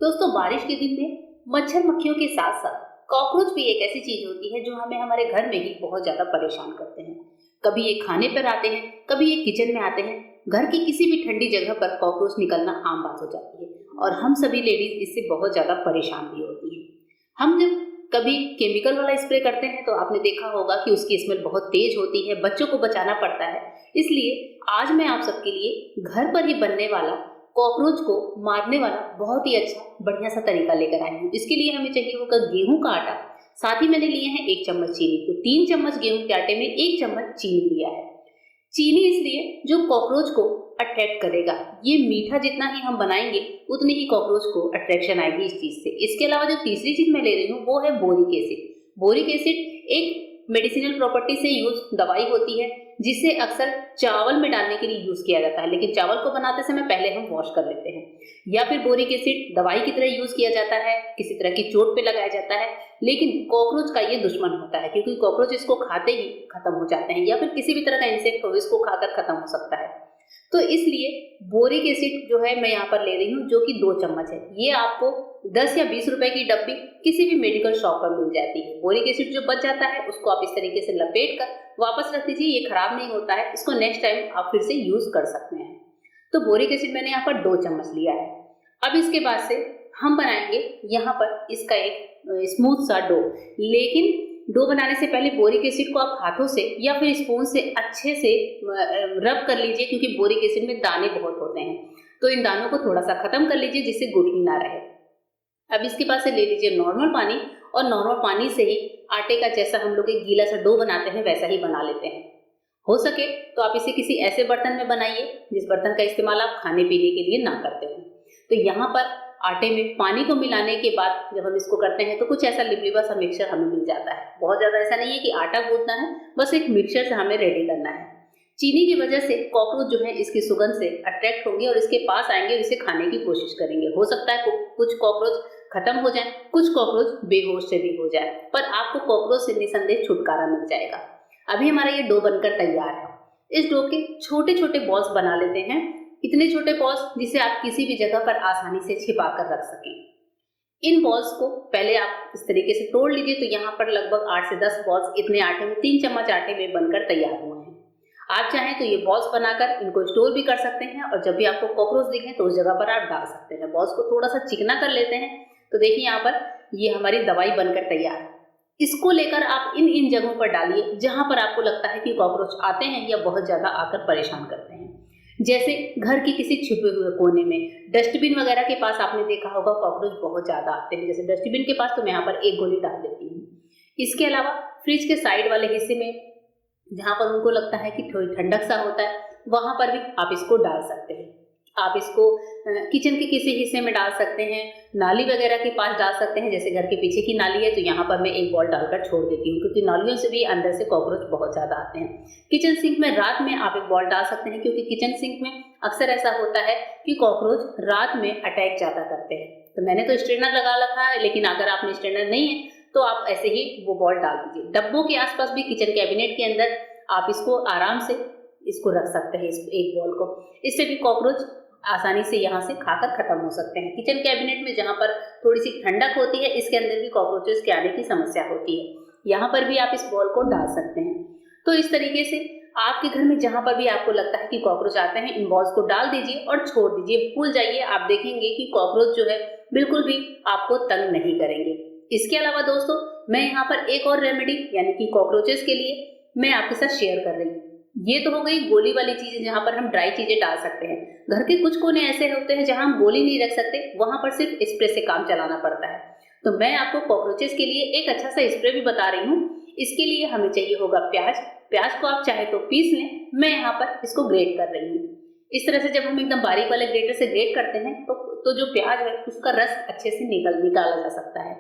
दोस्तों, बारिश के दिन में मच्छर मक्खियों के साथ साथ कॉकरोच भी एक ऐसी चीज होती है जो हमें हमारे घर में ही बहुत ज्यादा परेशान करते हैं। कभी ये खाने पर आते हैं, कभी ये किचन में आते हैं। घर की किसी भी ठंडी जगह पर कॉकरोच निकलना आम बात हो जाती है और हम सभी लेडीज इससे बहुत ज्यादा परेशान भी होती हैं। हम जब कभी केमिकल वाला स्प्रे करते हैं तो आपने देखा होगा कि उसकी स्मेल बहुत तेज होती है, बच्चों को बचाना पड़ता है। इसलिए आज मैं आप सबके लिए घर पर ही बनने वाला कॉकरोच को मारने वाला बहुत ही अच्छा बढ़िया सा तरीका लेकर आई हूँ। इसके लिए हमें चाहिए होगा गेहूं का आटा, साथ ही मैंने लिए हैं 1 चम्मच चीनी। तो 3 चम्मच गेहूं के आटे में 1 चम्मच चीनी लिया है। चीनी इसलिए जो कॉकरोच को अट्रैक्ट करेगा। ये मीठा जितना ही हम बनाएंगे उतनी ही कॉकरोच को अट्रैक्शन आएगी इस चीज से। इसके अलावा जो तीसरी चीज मैं ले रही हूँ वो है बोरिक एसिड। बोरिक एसिड एक मेडिसिनल प्रॉपर्टी से यूज दवाई होती है जिसे अक्सर चावल में डालने के लिए यूज किया जाता है, लेकिन चावल को बनाते समय पहले हम वॉश कर लेते हैं। या फिर बोरिक एसिड दवाई की तरह यूज किया जाता है, किसी तरह की चोट पे लगाया जाता है, लेकिन कॉकरोच का ये दुश्मन होता है क्योंकि कॉकरोच इसको खाते ही खत्म हो जाते हैं या फिर किसी भी तरह का इंसेक्ट हो इसको खाकर खत्म हो सकता है। तो इसलिए बोरिक एसिड जो है मैं यहाँ पर ले रही हूँ जो कि 2 चम्मच है। ये आपको 10 या 20 रुपए की डब्बी किसी भी मेडिकल शॉप पर मिल जाती है। बोरिक एसिड जो बच जाता है उसको आप इस तरीके से लपेट कर वापस रख दीजिए, ये खराब नहीं होता है, इसको नेक्स्ट टाइम आप फिर से यूज कर सकते हैं। तो बोरिक एसिड मैंने यहाँ पर 2 चम्मच लिया है। अब इसके बाद से हम बनाएंगे यहाँ पर इसका एक स्मूथ सा डो। लेकिन डो बनाने से पहले बोरिक एसिड को आप हाथों से या फिर स्पून से अच्छे से रब कर लीजिए क्योंकि बोरिक एसिड में दाने बहुत होते हैं। तो इन दानों को थोड़ा सा खत्म कर लीजिए जिससे गुठली ना रहे। अब इसके पास से ले लीजिए नॉर्मल पानी और नॉर्मल पानी से ही आटे का जैसा हम लोग एक गीला सा डो बनाते हैं वैसा ही बना लेते हैं। हो सके तो आप इसे किसी ऐसे बर्तन में बनाइए जिस बर्तन का इस्तेमाल आप खाने पीने के लिए ना करते हो। तो यहाँ पर आटे में पानी को मिलाने के बाद जब हम इसको करते हैं तो कुछ ऐसा लिबलिबा सा मिक्सचर हमें मिल जाता है। बहुत ज्यादा ऐसा नहीं है कि आटा गूंथना है, बस एक मिक्सचर से हमें रेडी करना है। चीनी की वजह से कॉकरोच जो है इसकी सुगंध से अट्रैक्ट होंगे और इसके पास आएंगे और इसे खाने की कोशिश करेंगे। हो सकता है कुछ कॉकरोच खत्म हो जाए, कुछ कॉकरोच बेहोश से भी हो जाए, पर आपको कॉकरोच से निसंदेह छुटकारा मिल जाएगा। अभी हमारा ये डो बनकर तैयार है। इस डो के छोटे छोटे बॉल्स बना लेते हैं, इतने छोटे बॉल्स जिसे आप किसी भी जगह पर आसानी से छिपा कर रख सकें। इन बॉल्स को पहले आप इस तरीके से तोड़ लीजिए। तो यहाँ पर लगभग 8 से 10 बॉल्स इतने आटे में 3 चम्मच आटे में बनकर तैयार हुए हैं। आप चाहें तो ये बॉल्स बनाकर इनको स्टोर भी कर सकते हैं और जब भी आपको कॉकरोच दिखे तो उस जगह पर आप डाल सकते हैं। बॉल्स को थोड़ा सा चिकना कर लेते हैं। तो देखिए यहाँ पर ये हमारी दवाई बनकर तैयार है। इसको लेकर आप इन जगहों पर डालिए जहां पर आपको लगता है कि कॉकरोच आते हैं या बहुत ज्यादा आकर परेशान करते हैं। जैसे घर की किसी छिपे हुए कोने में, डस्टबिन वगैरह के पास आपने देखा होगा कॉकरोच बहुत ज्यादा आते हैं। जैसे डस्टबिन के पास तो मैं यहाँ पर 1 गोली डाल देती हूँ। इसके अलावा फ्रिज के साइड वाले हिस्से में जहां पर उनको लगता है कि थोड़ी ठंडक सा होता है वहां पर भी आप इसको डाल सकते हैं। आप इसको किचन के किसी हिस्से में डाल सकते हैं, नाली वगैरह के पास डाल सकते हैं। जैसे घर के पीछे की नाली है तो यहाँ पर मैं 1 बॉल डालकर छोड़ देती हूँ क्योंकि नालियों से भी अंदर से कॉकरोच बहुत ज्यादा आते हैं। किचन सिंक में रात में आप 1 बॉल डाल सकते हैं क्योंकि किचन सिंक में अक्सर ऐसा होता है कि कॉकरोच रात में अटैक ज्यादा करते हैं। तो मैंने तो स्ट्रेनर लगा रखा है, लेकिन अगर आपने स्ट्रेनर नहीं है तो आप ऐसे ही वो बॉल डाल दीजिए। डब्बों के आसपास भी किचन कैबिनेट के अंदर आप इसको आराम से इसको रख सकते हैं, इस 1 बॉल को। इससे भी कॉकरोच आसानी से यहाँ से खाकर खत्म हो सकते हैं। किचन कैबिनेट में जहाँ पर थोड़ी सी ठंडक होती है इसके अंदर भी कॉकरोचेस के आने की समस्या होती है, यहाँ पर भी आप इस बॉल को डाल सकते हैं। तो इस तरीके से आपके घर में जहाँ पर भी आपको लगता है कि कॉकरोच आते हैं इन बॉल्स को डाल दीजिए और छोड़ दीजिए, भूल जाइए। आप देखेंगे कि कॉकरोच जो है बिल्कुल भी आपको तंग नहीं करेंगे। इसके अलावा दोस्तों मैं यहाँ पर एक और रेमेडी यानी कि कॉकरोचेस के लिए मैं आपके साथ शेयर कर रही हूँ। ये तो हो गई गोली वाली चीजें जहां पर हम ड्राई चीजें डाल सकते हैं। घर के कुछ कोने ऐसे होते हैं जहां हम गोली नहीं रख सकते, वहां पर सिर्फ स्प्रे से काम चलाना पड़ता है। तो मैं आपको कॉकरोचेस के लिए एक अच्छा सा स्प्रे भी बता रही हूँ। इसके लिए हमें चाहिए होगा प्याज। प्याज को आप चाहे तो पीस लें, मैं यहाँ पर इसको ग्रेट कर रही हूँ। इस तरह से जब हम एकदम बारीक वाले ग्रेटर से ग्रेट करते हैं तो जो प्याज है उसका रस अच्छे से निकाला जा सकता है।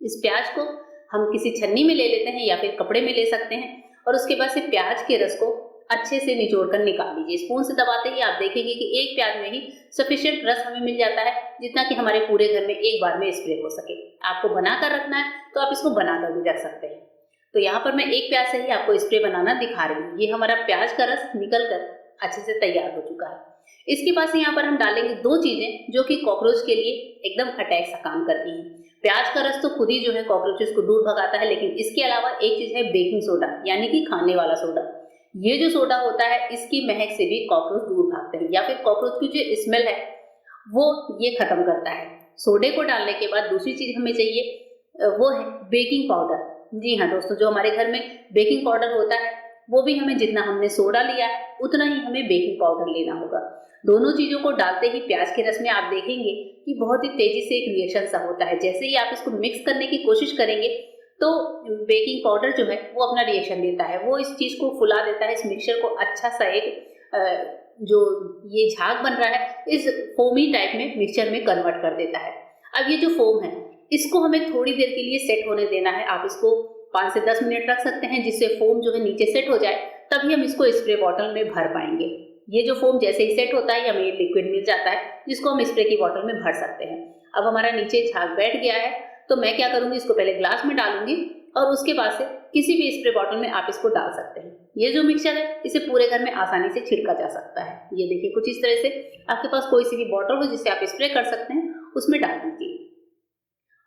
इस प्याज को हम किसी छन्नी में ले लेते हैं या फिर कपड़े में ले सकते हैं और उसके बाद से प्याज के रस को अच्छे से निचोड़ कर निकाल लीजिए। स्पून से दबाते ही आप देखेंगे कि एक प्याज में ही सफिशिएंट रस हमें मिल जाता है जितना कि हमारे पूरे घर में एक बार में स्प्रे हो सके। आपको बनाकर रखना है तो आप इसको बनाकर भी रख सकते हैं। तो यहाँ पर मैं 1 प्याज से ही आपको स्प्रे बनाना दिखा रही हूँ। ये हमारा प्याज का रस निकल कर अच्छे से तैयार हो चुका है। इसके बाद से यहाँ पर हम डालेंगे 2 चीजें जो कि कॉकरोच के लिए एकदम अटैक सा काम करती हैं। प्याज का रस तो खुद ही जो है कॉकरोचेस को दूर भगाता है, लेकिन इसके अलावा एक चीज है बेकिंग सोडा, यानी कि खाने वाला सोडा। ये जो सोडा होता है इसकी महक से भी कॉकरोच दूर भागते हैं, या फिर कॉकरोच की जो स्मेल है वो ये खत्म करता है। सोडे को डालने के बाद दूसरी चीज हमें चाहिए वो है बेकिंग पाउडर। जी हाँ दोस्तों, जो हमारे घर में बेकिंग पाउडर होता है वो भी हमें जितना हमने सोडा लिया है उतना ही हमें बेकिंग पाउडर लेना होगा। दोनों चीजों को डालते ही प्याज के रस में आप देखेंगे कि बहुत ही तेजी से एक रिएक्शन सा होता है। जैसे ही आप इसको मिक्स करने की कोशिश करेंगे तो बेकिंग पाउडर जो है वो अपना रिएक्शन देता है, वो इस चीज को फुला देता है, इस मिक्सचर को अच्छा सा एक जो ये झाग बन रहा है इस फोमी टाइप में मिक्सचर में कन्वर्ट कर देता है। अब ये जो फोम है इसको हमें थोड़ी देर के लिए सेट होने देना है। आप इसको 5 से 10 मिनट रख सकते हैं, जिससे फोम जो है नीचे सेट हो जाए, तभी हम इसको स्प्रे बॉटल में भर पाएंगे। ये जो फोम जैसे ही सेट होता है हमें लिक्विड मिल जाता है जिसको हम स्प्रे की बॉटल में भर सकते हैं। अब हमारा नीचे झाग बैठ गया है तो मैं क्या करूंगी, इसको पहले ग्लास में डालूंगी और उसके बाद से किसी भी स्प्रे बॉटल में आप इसको डाल सकते हैं। ये जो मिक्सचर है इसे पूरे घर में आसानी से छिड़का जा सकता है। ये देखिए कुछ इस तरह से आपके पास कोई सी भी बॉटल हो जिससे आप स्प्रे कर सकते हैं उसमें डाल दीजिए,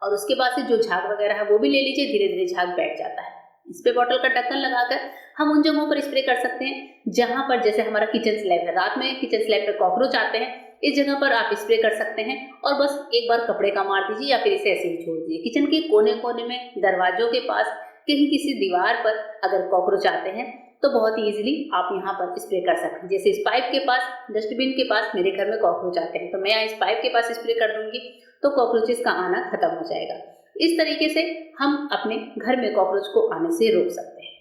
और उसके बाद से जो झाग वगैरह है वो भी ले लीजिए। धीरे धीरे झाग बैठ जाता है। स्प्रे बॉटल का ढक्कन लगाकर हम उन जगहों पर स्प्रे कर सकते हैं जहां पर जैसे हमारा किचन स्लैब है, रात में किचन स्लैब पर कॉकरोच आते हैं, इस जगह पर आप स्प्रे कर सकते हैं और बस एक बार कपड़े का मार दीजिए या फिर इसे ऐसे ही छोड़ दीजिए। किचन के कोने कोने में, दरवाजों के पास, कहीं किसी दीवार पर अगर कॉकरोच आते हैं तो बहुत ही इजीली आप यहाँ पर स्प्रे कर सकते हैं। जैसे इस पाइप के पास, डस्टबिन के पास मेरे घर में कॉकरोच आते हैं तो मैं यहाँ इस पाइप के पास स्प्रे कर दूंगी तो कॉकरोचेस का आना खत्म हो जाएगा। इस तरीके से हम अपने घर में कॉकरोच को आने से रोक सकते हैं।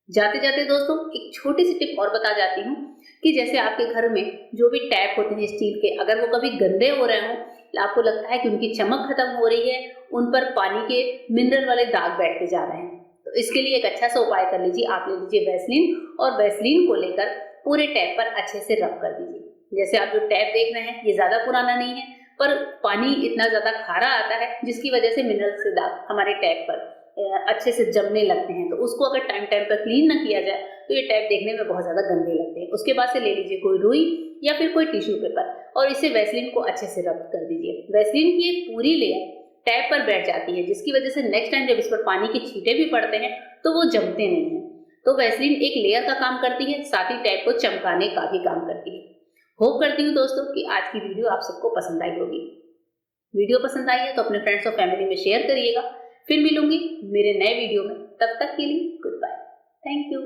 जाते जाते दोस्तों एक छोटी सी टिप और बता जाती हूँ कि जैसे आपके घर में जो भी टैप होते हैं स्टील के, अगर वो कभी गंदे हो रहे हों, आपको लगता है कि उनकी चमक खत्म हो रही है, उन पर पानी के मिनरल वाले दाग बैठते जा रहे हैं, तो इसके लिए एक अच्छा सा उपाय कर लीजिए। आप ले लीजिए वैसलीन और वैसलीन को लेकर पूरे टैप पर अच्छे से रब कर दीजिए। जैसे आप जो टैप देख रहे हैं ये ज्यादा पुराना नहीं है, पर पानी इतना ज्यादा खारा आता है जिसकी वजह से मिनरल से दाग हमारे टैप पर अच्छे से जमने लगते हैं। तो उसको अगर टाइम टाइम पर क्लीन ना किया जाए तो ये टैप देखने में बहुत ज्यादा गंदे लगते हैं। उसके बाद से ले लीजिए कोई रुई या फिर कोई टिश्यू पेपर और इसे वैसलीन को अच्छे से रब कर दीजिए। वैसलीन की एक पूरी लेयर टैप पर बैठ जाती है जिसकी वजह से नेक्स्ट टाइम जब इस पर पानी के छींटे भी पड़ते हैं तो वो जमते नहीं है। तो वैसलीन एक लेयर का काम करती है, साथ ही टैप को चमकाने का भी काम करती है। होप करती हूँ दोस्तों कि आज की वीडियो आप सबको पसंद आई होगी। वीडियो पसंद आई है तो अपने फ्रेंड्स और फैमिली में शेयर करिएगा। फिर मिलूंगी मेरे नए वीडियो में, तब तक के लिए गुड बाय। Thank you.